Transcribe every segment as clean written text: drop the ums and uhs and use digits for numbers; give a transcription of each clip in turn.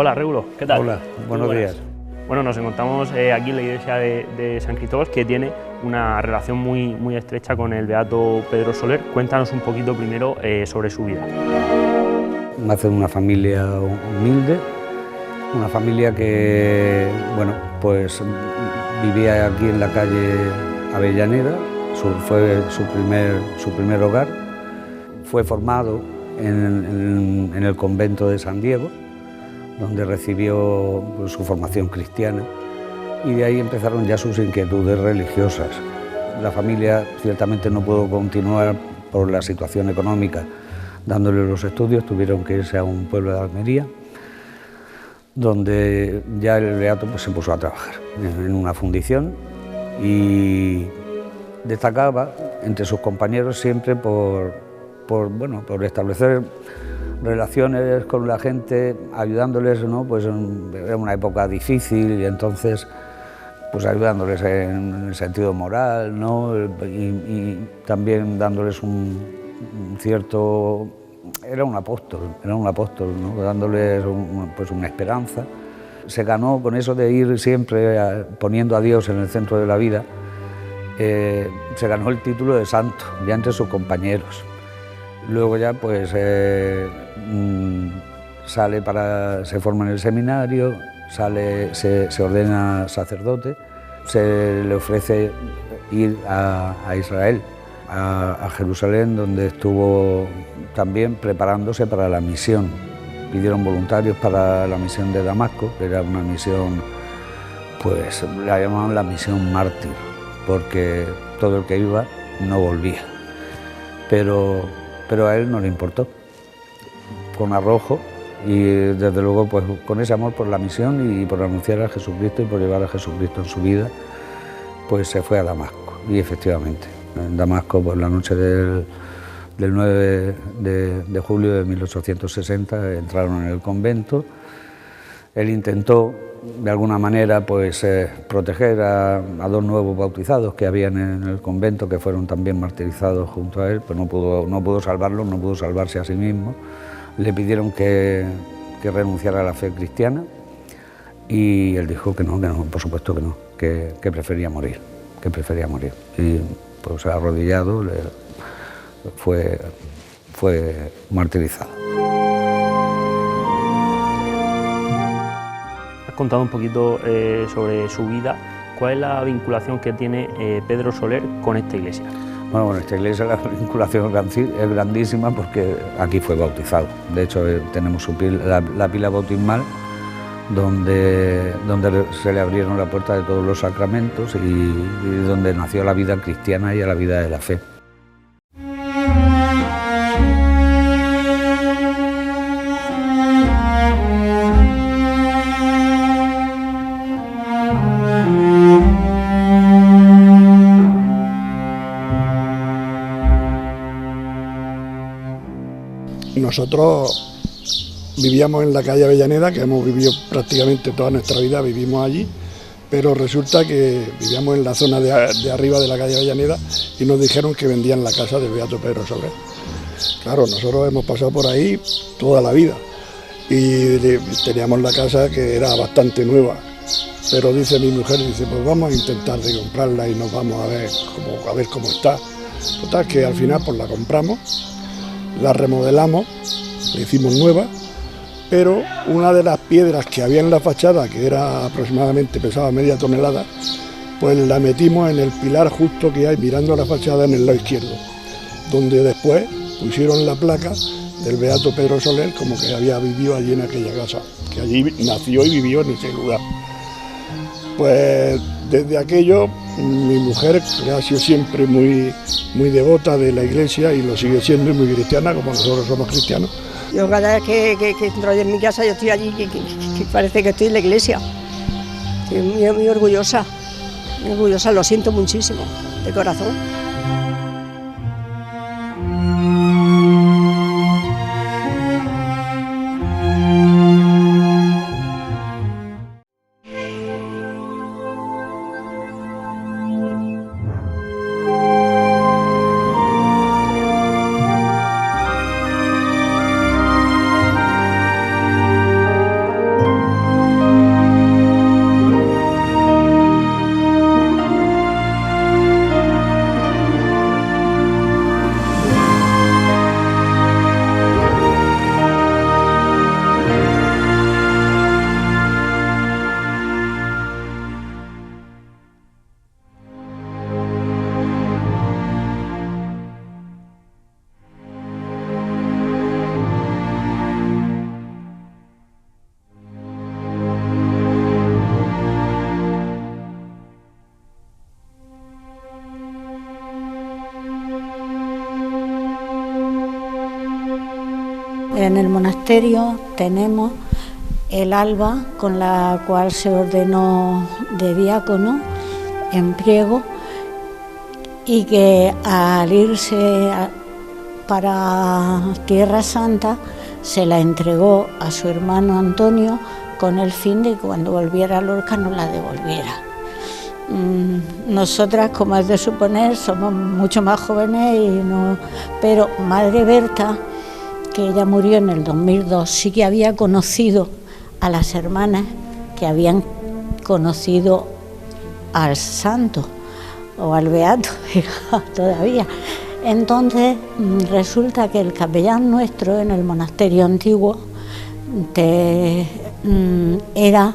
Hola, Regulo, ¿qué tal? Hola, buenos días. Bueno, nos encontramos aquí en la iglesia de San Cristóbal, que tiene una relación muy estrecha con el beato Pedro Soler. Cuéntanos un poquito primero sobre su vida. Nace en una familia humilde, una familia que, bueno, pues vivía aquí en la calle Avellaneda, fue su primer hogar. Fue formado en el convento de San Diego, donde recibió pues, su formación cristiana, y de ahí empezaron ya sus inquietudes religiosas. La familia ciertamente no pudo continuar por la situación económica dándole los estudios, tuvieron que irse a un pueblo de Almería, donde ya el beato pues, se puso a trabajar en una fundición y destacaba entre sus compañeros siempre por establecer relaciones con la gente, ayudándoles, ¿no? Pues era una época difícil y entonces pues ayudándoles en el sentido moral, ¿no? y también dándoles un cierto... Era un apóstol, ¿no? Dándoles pues una esperanza. Se ganó con eso de ir siempre poniendo a Dios en el centro de la vida, se ganó el título de santo ya entre sus compañeros. Luego ya pues se forma en el seminario, se ordena sacerdote, se le ofrece ir a Israel, a Jerusalén, donde estuvo también preparándose para la misión. Pidieron voluntarios para la misión de Damasco, que era una misión, pues la llamaban la misión mártir, porque todo el que iba no volvía. Pero a él no le importó, con arrojo y desde luego pues, con ese amor por la misión y por anunciar a Jesucristo y por llevar a Jesucristo en su vida, pues se fue a Damasco. Y efectivamente, en Damasco, pues la noche del 9 de julio de 1860 entraron en el convento. Él intentó de alguna manera pues, proteger a dos nuevos bautizados que habían en el convento, que fueron también martirizados junto a él, pero no pudo salvarlos, no pudo salvarse a sí mismo. Le pidieron que renunciara a la fe cristiana y él dijo que no, por supuesto que no, que prefería morir, Y pues arrodillado fue martirizado. Has contado un poquito sobre su vida. ¿Cuál es la vinculación que tiene Pedro Soler con esta iglesia? Bueno, con esta iglesia la vinculación es grandísima porque aquí fue bautizado. De hecho, tenemos la pila bautismal donde se le abrieron la puerta de todos los sacramentos y donde nació la vida cristiana y la vida de la fe. Nosotros vivíamos en la calle Avellaneda, que hemos vivido prácticamente toda nuestra vida, vivimos allí, pero resulta que vivíamos en la zona de arriba de la calle Avellaneda y nos dijeron que vendían la casa del beato Pedro Soler. Claro, nosotros hemos pasado por ahí toda la vida y teníamos la casa que era bastante nueva, pero dice mi mujer, pues vamos a intentar de comprarla y nos vamos a ver cómo está. Total, que al final pues la compramos, la remodelamos, la hicimos nueva, pero una de las piedras que había en la fachada, que era aproximadamente, pesaba media tonelada, pues la metimos en el pilar justo que hay mirando a la fachada en el lado izquierdo, donde después pusieron la placa del beato Pedro Soler como que había vivido allí en aquella casa, que allí nació y vivió en ese lugar. Pues desde aquello mi mujer ha sido siempre muy devota de la iglesia y lo sigue siendo, y muy cristiana, como nosotros somos cristianos. Yo cada vez que entro en mi casa, yo estoy allí, que parece que estoy en la iglesia. Estoy muy orgullosa, lo siento muchísimo, de corazón. en el monasterio tenemos el alba con la cual se ordenó de diácono en Priego, y que al irse para Tierra Santa se la entregó a su hermano Antonio con el fin de que cuando volviera a Lorca nos la devolviera. Nosotras, como es de suponer, somos mucho más jóvenes, pero Madre Berta, que ella murió en el 2002, sí que había conocido a las hermanas que habían conocido al santo o al beato todavía. Entonces resulta que el capellán nuestro en el monasterio antiguo era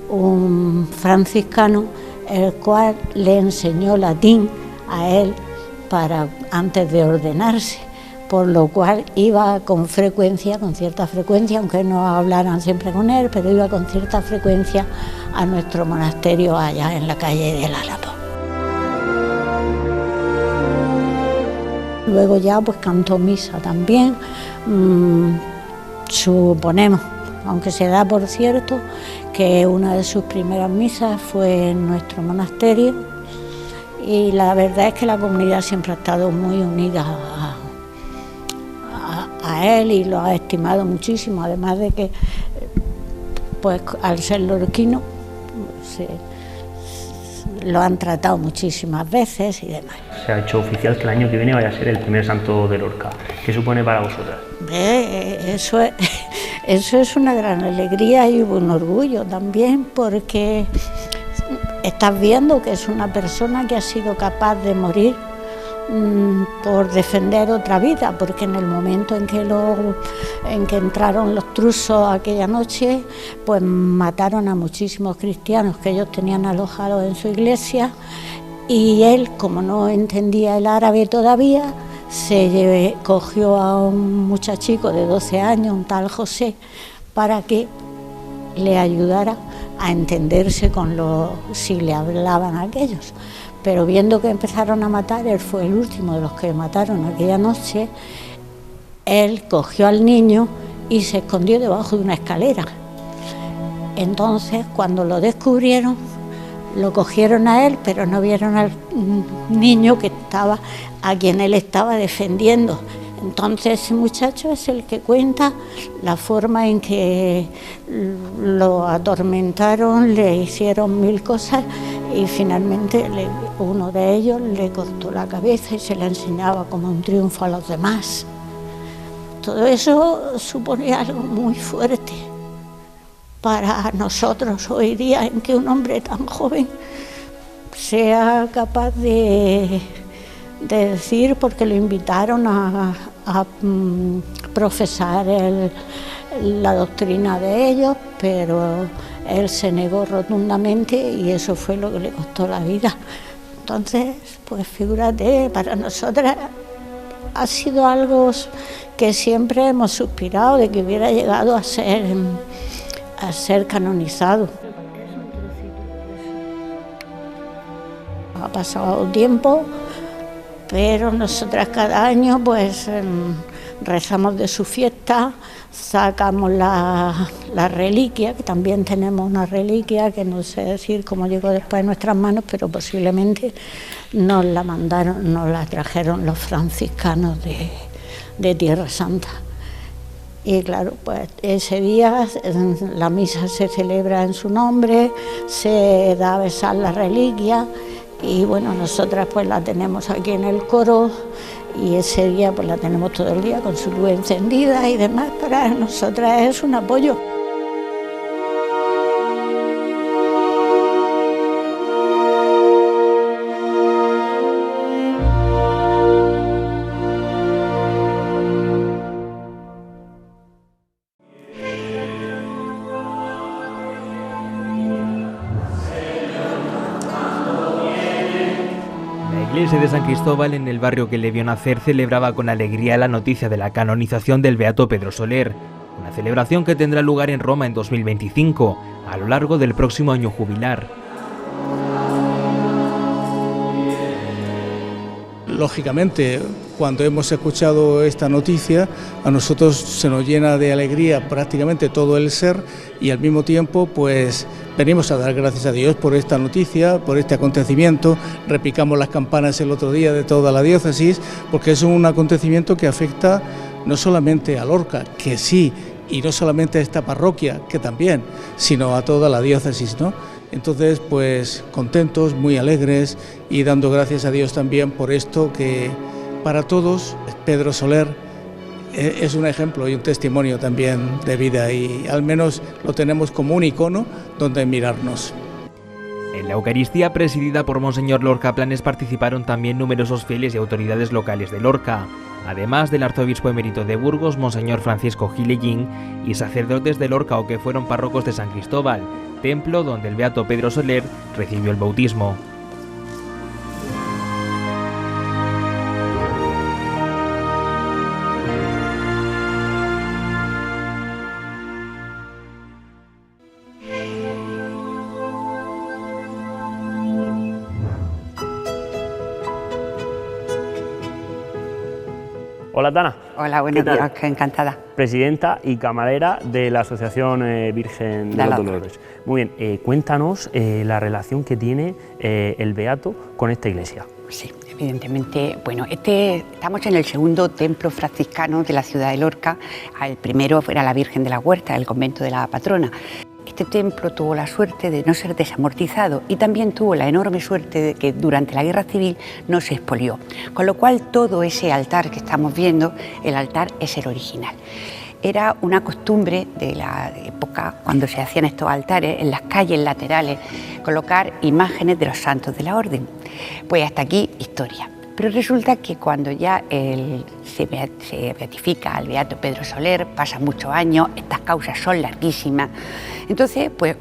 un franciscano, el cual le enseñó latín a él antes de ordenarse, por lo cual iba con frecuencia, con cierta frecuencia, aunque no hablaran siempre con él, pero iba con cierta frecuencia a nuestro monasterio allá en la calle del Álamo. Luego ya pues cantó misa también, suponemos, aunque se da por cierto que una de sus primeras misas fue en nuestro monasterio, y la verdad es que la comunidad siempre ha estado muy unida a él y lo ha estimado muchísimo, además de que pues al ser lorquino lo han tratado muchísimas veces y demás. Se ha hecho oficial que el año que viene vaya a ser el primer santo de Lorca. ¿Qué supone para vosotras? Eso es una gran alegría y un orgullo también, porque estás viendo que es una persona que ha sido capaz de morir por defender otra vida, porque en el momento en que entraron los trusos aquella noche, pues mataron a muchísimos cristianos que ellos tenían alojados en su iglesia, y él, como no entendía el árabe todavía, cogió a un muchachico de 12 años, un tal José, para que le ayudara a entenderse si le hablaban aquellos. Pero viendo que empezaron a matar, él fue el último de los que mataron aquella noche, él cogió al niño y se escondió debajo de una escalera. Entonces, cuando lo descubrieron, lo cogieron a él, pero no vieron al niño a quien él estaba defendiendo. Entonces ese muchacho es el que cuenta la forma en que lo atormentaron, le hicieron mil cosas y finalmente uno de ellos le cortó la cabeza y se la enseñaba como un triunfo a los demás. Todo eso supone algo muy fuerte para nosotros hoy día, en que un hombre tan joven sea capaz de decir, porque lo invitaron a profesar la doctrina de ellos, pero él se negó rotundamente y eso fue lo que le costó la vida. Entonces, pues figúrate, para nosotras ha sido algo que siempre hemos suspirado de que hubiera llegado a ser canonizado. Ha pasado tiempo, pero nosotras cada año pues rezamos de su fiesta, sacamos la reliquia, que también tenemos una reliquia que no sé decir cómo llegó después en nuestras manos, pero posiblemente nos la trajeron los franciscanos de Tierra Santa. Y claro, pues ese día la misa se celebra en su nombre, se da a besar la reliquia. Y bueno, nosotras pues la tenemos aquí en el coro y ese día pues la tenemos todo el día con su luz encendida y demás. Para nosotras es un apoyo. La iglesia de San Cristóbal, en el barrio que le vio nacer, celebraba con alegría la noticia de la canonización del beato Pedro Soler, una celebración que tendrá lugar en Roma en 2025, a lo largo del próximo año jubilar. Lógicamente, cuando hemos escuchado esta noticia, a nosotros se nos llena de alegría prácticamente todo el ser y al mismo tiempo pues venimos a dar gracias a Dios por esta noticia, por este acontecimiento. Repicamos las campanas el otro día de toda la diócesis porque es un acontecimiento que afecta no solamente a Lorca, que sí, y no solamente a esta parroquia, que también, sino a toda la diócesis, ¿no? Entonces, pues contentos, muy alegres y dando gracias a Dios también por esto que para todos Pedro Soler es un ejemplo y un testimonio también de vida y al menos lo tenemos como un icono donde mirarnos. En la Eucaristía presidida por Monseñor Lorca Planes participaron también numerosos fieles y autoridades locales de Lorca, además del arzobispo emérito de Burgos, Monseñor Francisco Gilellín, y sacerdotes de Lorca o que fueron párrocos de San Cristóbal, templo donde el beato Pedro Soler recibió el bautismo. Hola, Tana. Hola, buenos días, encantada. Presidenta y camarera de la Asociación Virgen de los Dolores. Muy bien, cuéntanos la relación que tiene el Beato con esta iglesia. Sí, evidentemente, bueno, estamos en el segundo templo franciscano de la ciudad de Lorca. El primero era la Virgen de la Huerta, el convento de la patrona. Este templo tuvo la suerte de no ser desamortizado y también tuvo la enorme suerte de que durante la Guerra Civil no se expolió, con lo cual todo ese altar que estamos viendo, el altar es el original. Era una costumbre de la época, cuando se hacían estos altares, en las calles laterales, colocar imágenes de los santos de la orden. Pues hasta aquí historia. Pero resulta que cuando ya se beatifica al beato Pedro Soler, pasan muchos años, estas causas son larguísimas. Entonces, pues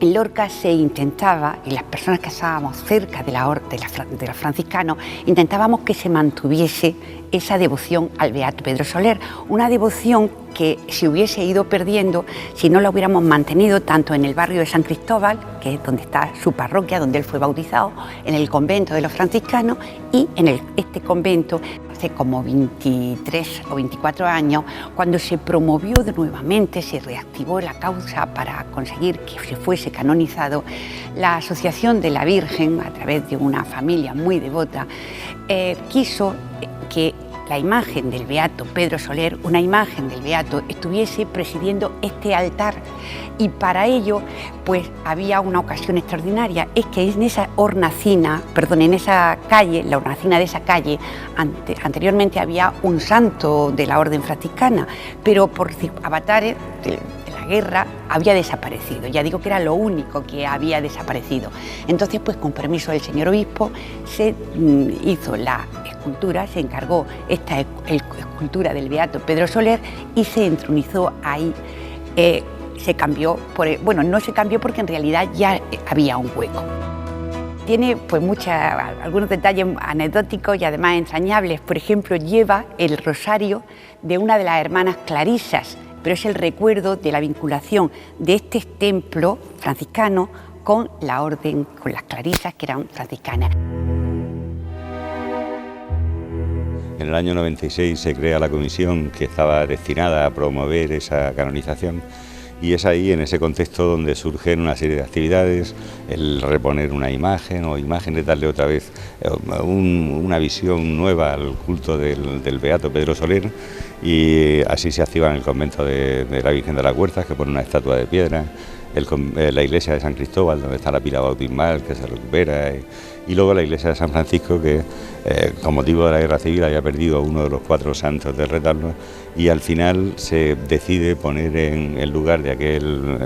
en Lorca se intentaba, y las personas que estábamos cerca de los franciscanos, intentábamos que se mantuviese esa devoción al beato Pedro Soler, una devoción que se hubiese ido perdiendo si no la hubiéramos mantenido tanto en el barrio de San Cristóbal, que es donde está su parroquia, donde él fue bautizado, en el convento de los franciscanos y en este convento hace como 23 o 24 años, cuando se promovió nuevamente, se reactivó la causa para conseguir que se fuese canonizado, la Asociación de la Virgen, a través de una familia muy devota, quiso que la imagen del beato Pedro Soler, una imagen del beato, estuviese presidiendo este altar y para ello pues había una ocasión extraordinaria, es que en esa hornacina, en esa calle, la hornacina de esa calle, anteriormente había un santo de la orden franciscana, pero por avatares de la guerra había desaparecido, ya digo que era lo único que había desaparecido. Entonces pues con permiso del señor obispo se hizo la escultura, se encargó esta escultura del beato Pedro Soler y se entronizó ahí. Se cambió, no se cambió porque en realidad ya había un hueco. Tiene pues algunos detalles anecdóticos y además entrañables. Por ejemplo, lleva el rosario de una de las hermanas clarisas, pero es el recuerdo de la vinculación de este templo franciscano con la orden, con las clarisas que eran franciscanas. En el año 96 se crea la comisión que estaba destinada a promover esa canonización y es ahí, en ese contexto, donde surgen una serie de actividades, el reponer una imagen o imágenes, darle otra vez una visión nueva al culto del beato Pedro Soler y así se activa en el convento de la Virgen de las Huertas, que pone una estatua de piedra, la iglesia de San Cristóbal, donde está la pila bautismal, que se recupera, y luego la iglesia de San Francisco, que con motivo de la Guerra Civil había perdido uno de los 4 santos del retablo, y al final se decide poner en lugar de aquel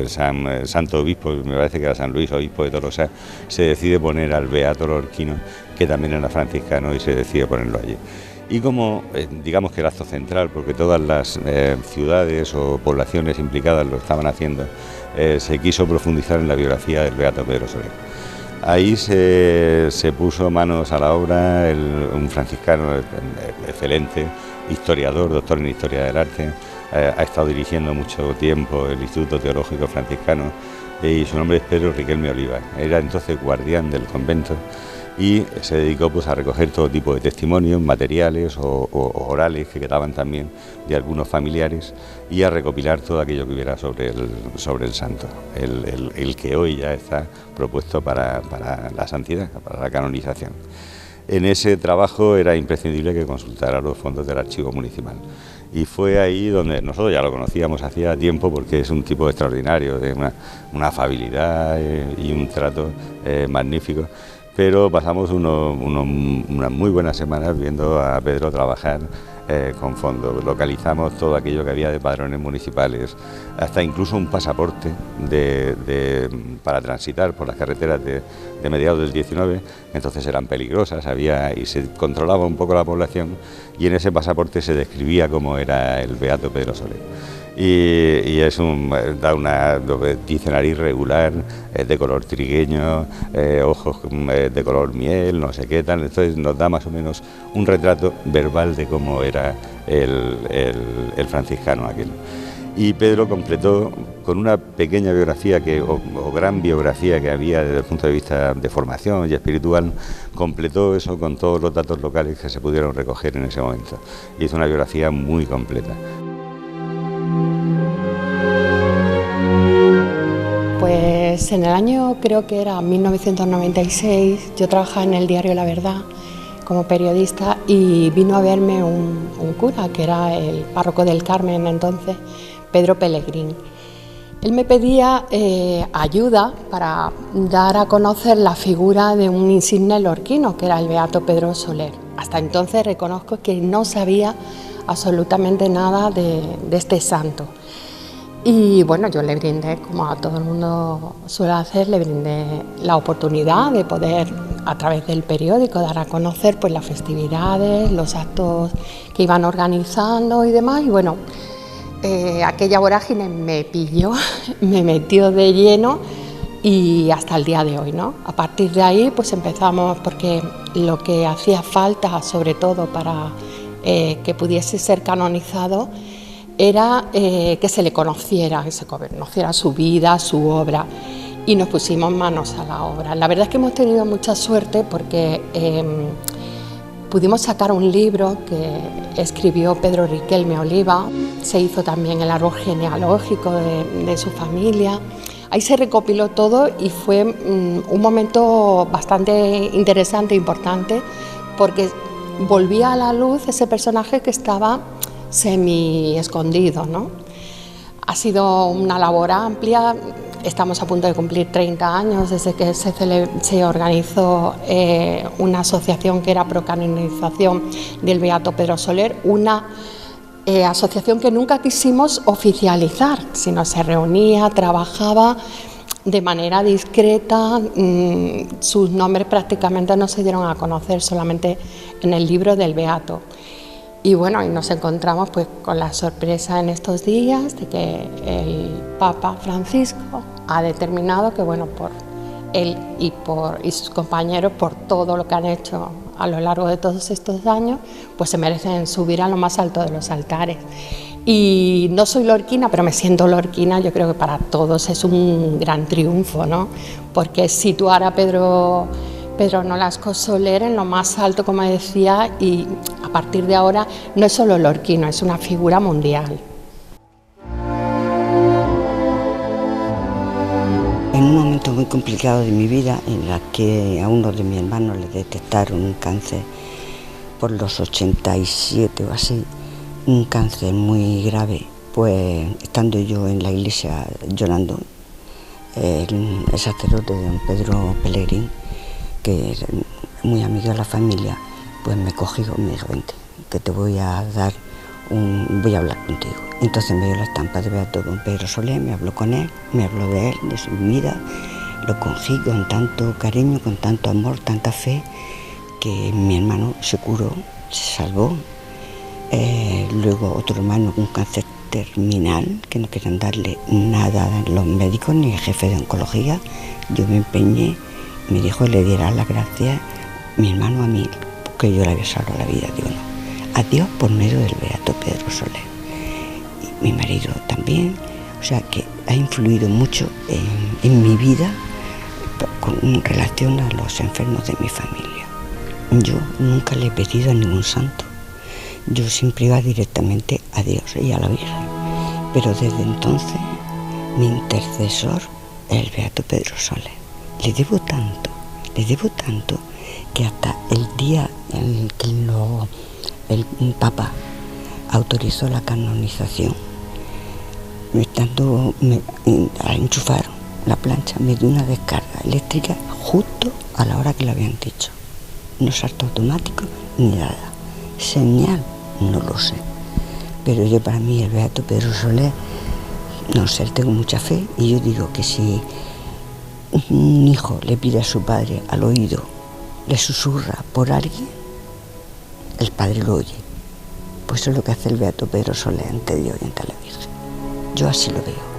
santo obispo, me parece que era San Luis, obispo de Tolosa, se decide poner al beato lorquino, que también era franciscano, y se decide ponerlo allí. Y como, digamos que el acto central, porque todas las ciudades o poblaciones implicadas lo estaban haciendo, se quiso profundizar en la biografía del beato Pedro Soler. Ahí se puso manos a la obra un franciscano excelente, historiador, doctor en Historia del Arte, ha estado dirigiendo mucho tiempo el Instituto Teológico Franciscano y su nombre es Pedro Riquelme Oliva. Era entonces guardián del convento y se dedicó pues a recoger todo tipo de testimonios, materiales o orales que quedaban también de algunos familiares y a recopilar todo aquello que hubiera sobre el santo, el que hoy ya está propuesto para la santidad, para la canonización. En ese trabajo era imprescindible que consultara los fondos del archivo municipal. Y fue ahí donde nosotros ya lo conocíamos hacía tiempo, porque es un tipo extraordinario, de una afabilidad y un trato magnífico, pero pasamos unas muy buenas semanas viendo a Pedro trabajar con fondos. Localizamos todo aquello que había de padrones municipales, hasta incluso un pasaporte para transitar por las carreteras de mediados del 19, entonces eran peligrosas, y se controlaba un poco la población, y en ese pasaporte se describía cómo era el beato Pedro Soler. Y dice nariz regular, de color trigueño, ojos de color miel, no sé qué tal. Entonces nos da más o menos un retrato verbal de cómo era el franciscano aquel. Y Pedro completó con una pequeña biografía o gran biografía que había desde el punto de vista de formación y espiritual, completó eso con todos los datos locales que se pudieron recoger en ese momento. Y hizo una biografía muy completa. Pues en el año, creo que era 1996, yo trabajaba en el diario La Verdad como periodista y vino a verme un cura, que era el párroco del Carmen entonces, Pedro Pellegrín. Él me pedía ayuda para dar a conocer la figura de un insigne lorquino, que era el beato Pedro Soler. Hasta entonces reconozco que no sabía absolutamente nada de este santo. Y bueno, yo le brindé, como a todo el mundo suele hacer, le brindé la oportunidad de poder, a través del periódico, dar a conocer pues las festividades, los actos que iban organizando y demás. Y bueno, aquella vorágine me pilló, me metió de lleno y hasta el día de hoy, ¿no? A partir de ahí pues empezamos, porque lo que hacía falta, sobre todo para que pudiese ser canonizado, era que se le conociera, su vida, su obra, y nos pusimos manos a la obra. La verdad es que hemos tenido mucha suerte porque pudimos sacar un libro que escribió Pedro Riquelme Oliva, se hizo también el árbol genealógico de su familia. Ahí se recopiló todo y fue un momento bastante interesante e importante, porque volvía a la luz ese personaje que estaba semi escondido, ¿no? Ha sido una labor amplia, estamos a punto de cumplir 30 años desde que se organizó una asociación que era pro canonización del beato Pedro Soler, una asociación que nunca quisimos oficializar, sino se reunía, trabajaba de manera discreta, sus nombres prácticamente no se dieron a conocer, solamente en el libro del beato. Y bueno, y nos encontramos pues con la sorpresa en estos días de que el Papa Francisco ha determinado que, bueno, por él y sus compañeros, por todo lo que han hecho a lo largo de todos estos años, pues se merecen subir a lo más alto de los altares. Y no soy lorquina, pero me siento lorquina. Yo creo que para todos es un gran triunfo, ¿no? Porque situar a Pedro Nolasco Soler en lo más alto, como decía, y a partir de ahora no es solo lorquino, es una figura mundial. En un momento muy complicado de mi vida, en la que a uno de mis hermanos le detectaron un cáncer por los 87 o así, un cáncer muy grave, pues estando yo en la iglesia llorando, el sacerdote de don Pedro Pellegrín, que era muy amigo de la familia, pues me cogió y me dijo: vente, que te voy a dar voy a hablar contigo. Entonces me dio la estampa de beato don Pedro Soler, me habló con él, me habló de él, de su vida, lo cogí con tanto cariño, con tanto amor, tanta fe, que mi hermano se curó, se salvó. Luego otro hermano con cáncer terminal, que no querían darle nada a los médicos ni el jefe de oncología. Yo me empeñé, me dijo que le diera las gracias mi hermano a mí, porque yo le había salvado la vida. Digo, no, a Dios por medio del beato Pedro Soler. Y mi marido también, o sea que ha influido mucho en mi vida, con relación a los enfermos de mi familia. Yo nunca le he pedido a ningún santo. Yo siempre iba directamente a Dios y a la Virgen. Pero desde entonces, mi intercesor es el beato Pedro Soler. Le debo tanto que hasta el día en que el Papa autorizó la canonización, al enchufar la plancha me dio una descarga eléctrica justo a la hora que le habían dicho. No salto automático ni nada. Señal, no lo sé. Pero yo, para mí, el beato Pedro Soler, no sé, tengo mucha fe, y yo digo que si un hijo le pide a su padre al oído, le susurra por alguien, el padre lo oye. Pues eso es lo que hace el beato Pedro Soler ante Dios y ante la Virgen. Yo así lo veo.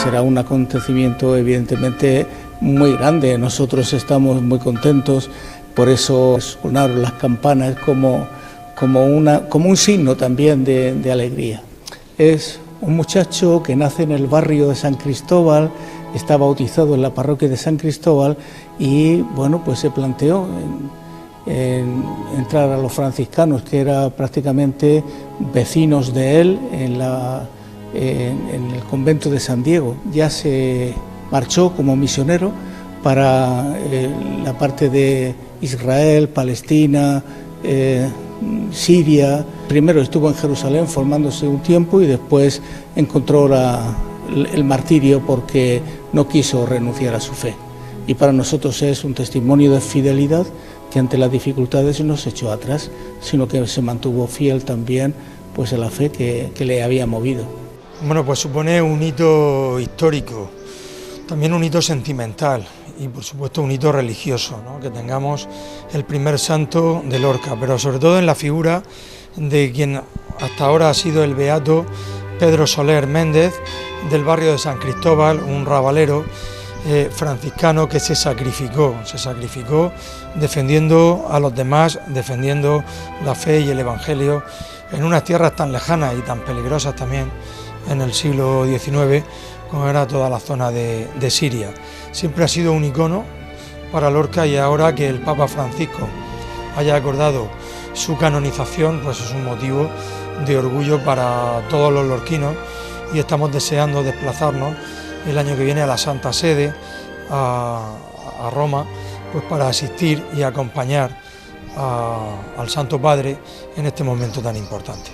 Será un acontecimiento evidentemente muy grande. Nosotros estamos muy contentos, por eso sonaron las campanas como un signo también de alegría. Es un muchacho que nace en el barrio de San Cristóbal, está bautizado en la parroquia de San Cristóbal y bueno, pues se planteó en entrar a los franciscanos, que eran prácticamente vecinos de él en el convento de San Diego. Ya se marchó como misionero para la parte de Israel, Palestina, Siria. Primero estuvo en Jerusalén formándose un tiempo y después encontró el martirio porque no quiso renunciar a su fe. Y para nosotros es un testimonio de fidelidad, que ante las dificultades no se echó atrás, sino que se mantuvo fiel también pues a la fe que le había movido. Bueno, pues supone un hito histórico, también un hito sentimental y por supuesto un hito religioso, ¿no? Que tengamos el primer santo de Lorca, pero sobre todo en la figura de quien hasta ahora ha sido el beato Pedro Soler Méndez, del barrio de San Cristóbal, un rabalero franciscano que se sacrificó defendiendo a los demás, defendiendo la fe y el evangelio en unas tierras tan lejanas y tan peligrosas también en el siglo XIX, como era toda la zona de Siria. Siempre ha sido un icono para Lorca, y ahora que el Papa Francisco haya acordado su canonización, pues es un motivo de orgullo para todos los lorquinos, y estamos deseando desplazarnos el año que viene a la Santa Sede, a Roma, pues para asistir y acompañar al Santo Padre en este momento tan importante.